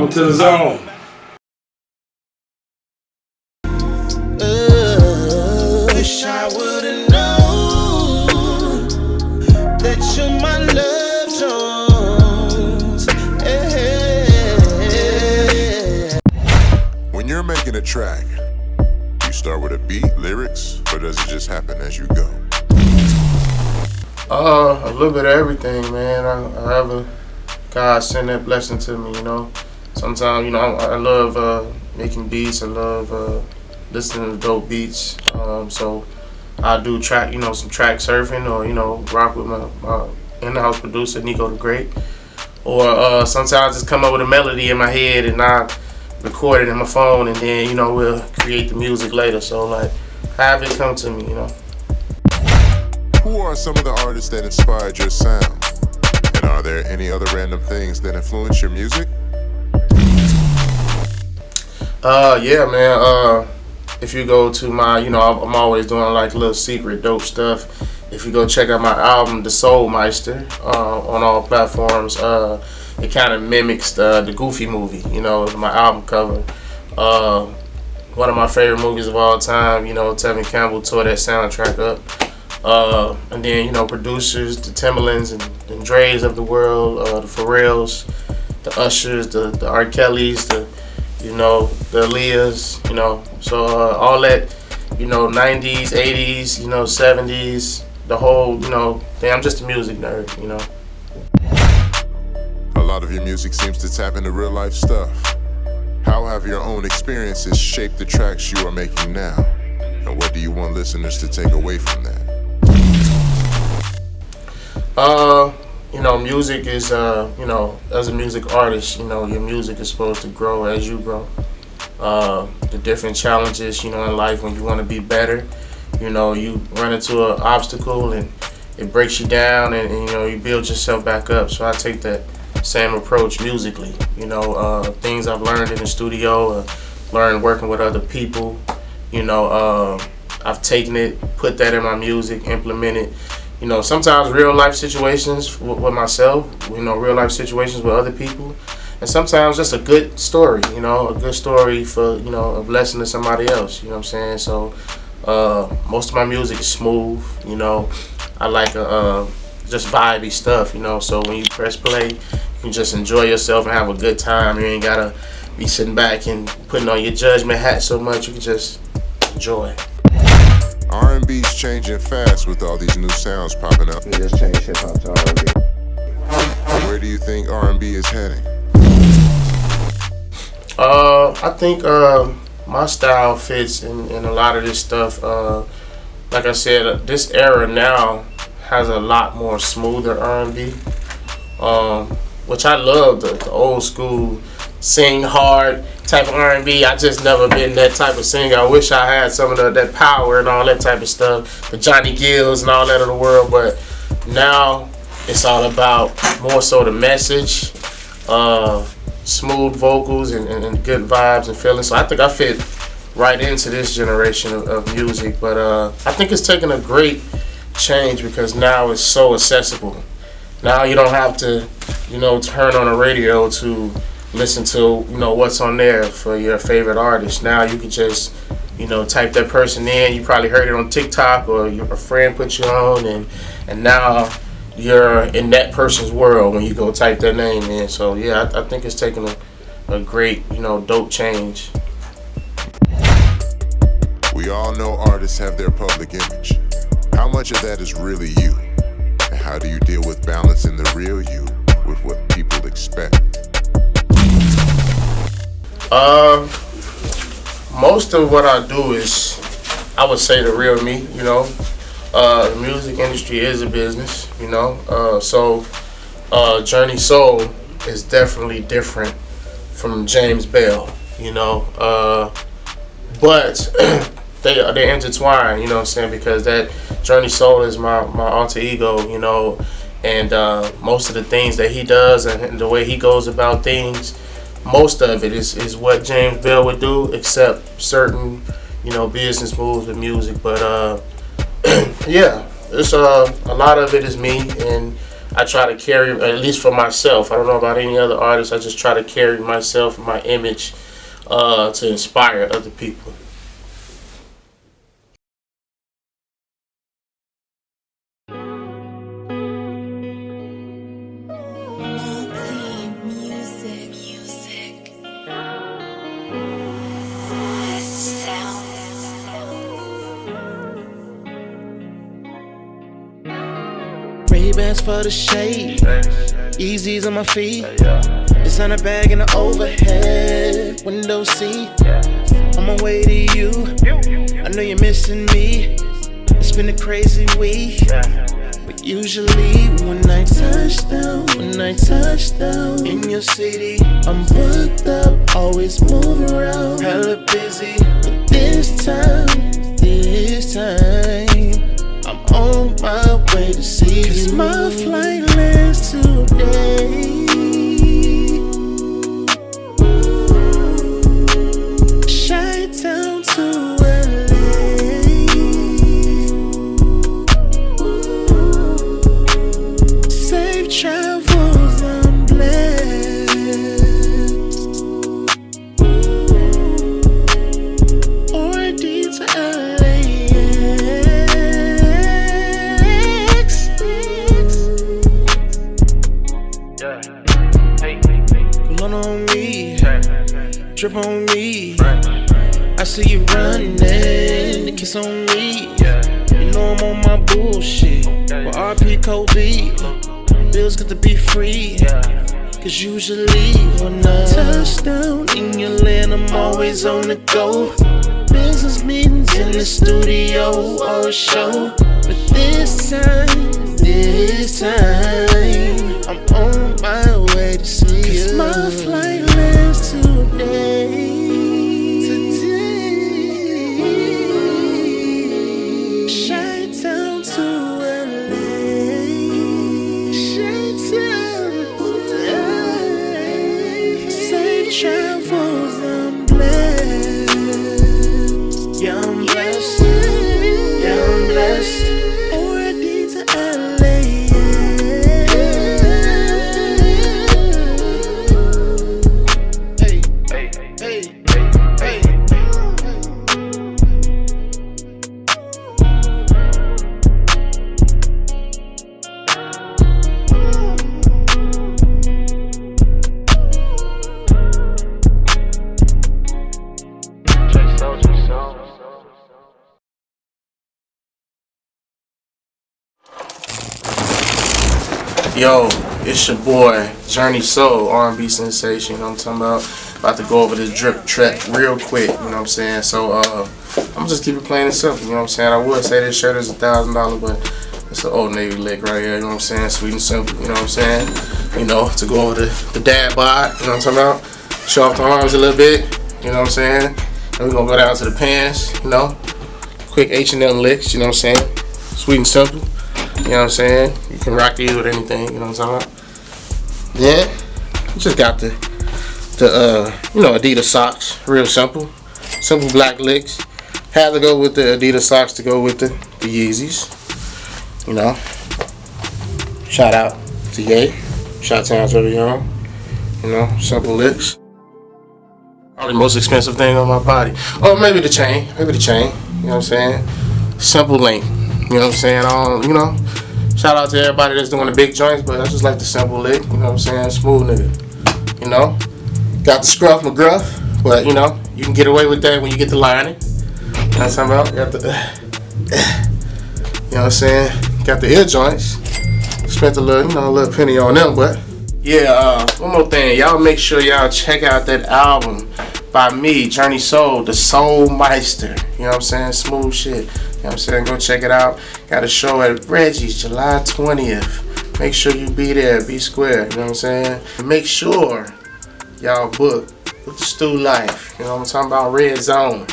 Welcome to the zone. Wish I would've known that you're my love Jones. When you're making a track, you start with a beat, lyrics, or does it just happen as you go? A little bit of everything, man. I have a God send that blessing to me, you know. Sometimes, you know, I love making beats. I love listening to dope beats. So I do track, you know, some track surfing, or you know, rock with my in-house producer Nico the Great. Or sometimes just come up with a melody in my head and I record it in my phone, and then you know we'll create the music later. So like, have it come to me, you know. Who are some of the artists that inspired your sound? And are there any other random things that influence your music? Yeah, man. If you go to my, you know, I'm always doing like little secret dope stuff. If you go check out my album, The Soul Meister, on all platforms, it kind of mimics the Goofy movie, you know, my album cover. One of my favorite movies of all time, you know, Tevin Campbell tore that soundtrack up. And then, you know, producers, the Timbalands and Dre's of the world, the Pharrells, the Ushers, the R. Kellys, you know, the Aaliyahs, you know. So all that, you know, 90s, 80s, you know, 70s, the whole, you know, I'm just a music nerd, you know. A lot of your music seems to tap into real life stuff. How have your own experiences shaped the tracks you are making now? And what do you want listeners to take away from that? You know, music is, you know, as a music artist, you know, your music is supposed to grow as you grow. The different challenges, you know, in life when you want to be better, you know, you run into an obstacle and it breaks you down, and you know, you build yourself back up. So I take that same approach musically, you know, things I've learned in the studio, learned working with other people, you know, I've taken it, put that in my music, implemented. You know, sometimes real life situations with myself, you know, real life situations with other people, and sometimes just a good story, you know, a good story for, you know, a blessing to somebody else, you know what I'm saying? So most of my music is smooth, you know. I like just vibey stuff, you know, so when you press play, you can just enjoy yourself and have a good time. You ain't gotta be sitting back and putting on your judgment hat so much. You can just enjoy. R&B's changing fast with all these new sounds popping up. We just changed hip hop to R&B. Where do you think R&B is heading? I think my style fits in a lot of this stuff. Like I said, this era now has a lot more smoother R&B, which I love, the old school sing hard type of R&B. I just never been that type of singer. I wish I had some of that power and all that type of stuff, the Johnny Gills and all that of the world, but now it's all about more so the message, smooth vocals and good vibes and feelings. So I think I fit right into this generation of music, but I think it's taken a great change because now it's so accessible. Now you don't have to, you know, turn on the radio to listen to, you know, what's on there for your favorite artist. Now you can just, you know, type that person in. You probably heard it on TikTok or a friend put you on, and now you're in that person's world when you go type their name in. So yeah, I think it's taken a great, you know, dope change. We all know artists have their public image. How much of that is really you? And how do you deal with balancing the real you with what people expect? Most of what I do is, I would say, the real me, you know. The music industry is a business, you know. So Journee Soul is definitely different from James Bell, you know. But they intertwine, you know what I'm saying, because that Journee Soul is my alter ego, you know, and most of the things that he does and the way he goes about things, most of it is what James Bell would do, except certain, you know, business moves with music. But yeah, it's a lot of it is me, and I try to carry, at least for myself, I don't know about any other artists, I just try to carry myself and my image to inspire other people. Ray-Bans for the shade, Yeezys on my feet, designer bag in the overhead, window seat. On my way to you, I know you're missing me. It's been a crazy week, but usually when I touch down in your city, I'm booked up, always move around, hella busy. But this time, I'm on my way to see you. 'Cause my flight lands today. Chi-town to LA. Safe travels, I'm blessed. Or D to drip on me, I see you running, the kiss on me. You know I'm on my bullshit, but RP Kobe, bills got to be free. 'Cause usually when I touch down in your land, I'm always on the go. Business meetings in the studio or a show, but this time, I'm on my way to see you. 'Cause my flight lands today. Chi-town to LA. Chi-town. Safe travels, I'm blessed. Yeah, I'm blessed. Yeah, I'm blessed. Already to LA. Yo, it's your boy, Journee Soul, R&B sensation, you know what I'm talking about to go over this drip track real quick, you know what I'm saying? So, I'm just keep it plain and simple, you know what I'm saying? I would say this shirt is $1,000, but it's an Old Navy lick right here, you know what I'm saying? Sweet and simple, you know what I'm saying? You know, to go over the dad bod, you know what I'm talking about? Show off the arms a little bit, you know what I'm saying? Then we're gonna go down to the pants, you know? Quick H&M licks, you know what I'm saying? Sweet and simple. You know what I'm saying? You can rock these with anything, you know what I'm talking about? Then, you just got the you know, Adidas socks. Real simple. Simple black licks. Had to go with the Adidas socks to go with the Yeezys. You know. Shout out to Ye. Chi-town to y'all. You know, simple licks. Probably the most expensive thing on my body. Or maybe the chain. Maybe the chain. You know what I'm saying? Simple link. You know what I'm saying? You know, shout out to everybody that's doing the big joints, but I just like the simple lick. You know what I'm saying? Smooth nigga. You know? Got the scruff McGruff, but you know, you can get away with that when you get the lining. You know what I'm talking about? Got the, you know what I'm saying? Got the ear joints. Spent a little, you know, a little penny on them, but yeah, one more thing. Y'all make sure y'all check out that album by me, Journee Soul, the Soul Meister. You know what I'm saying? Smooth shit. You know what I'm saying? Go check it out. Got a show at Reggie's July 20th. Make sure you be there. Be square. You know what I'm saying? Make sure y'all book with the Stulife. You know what I'm talking about? Red Zone.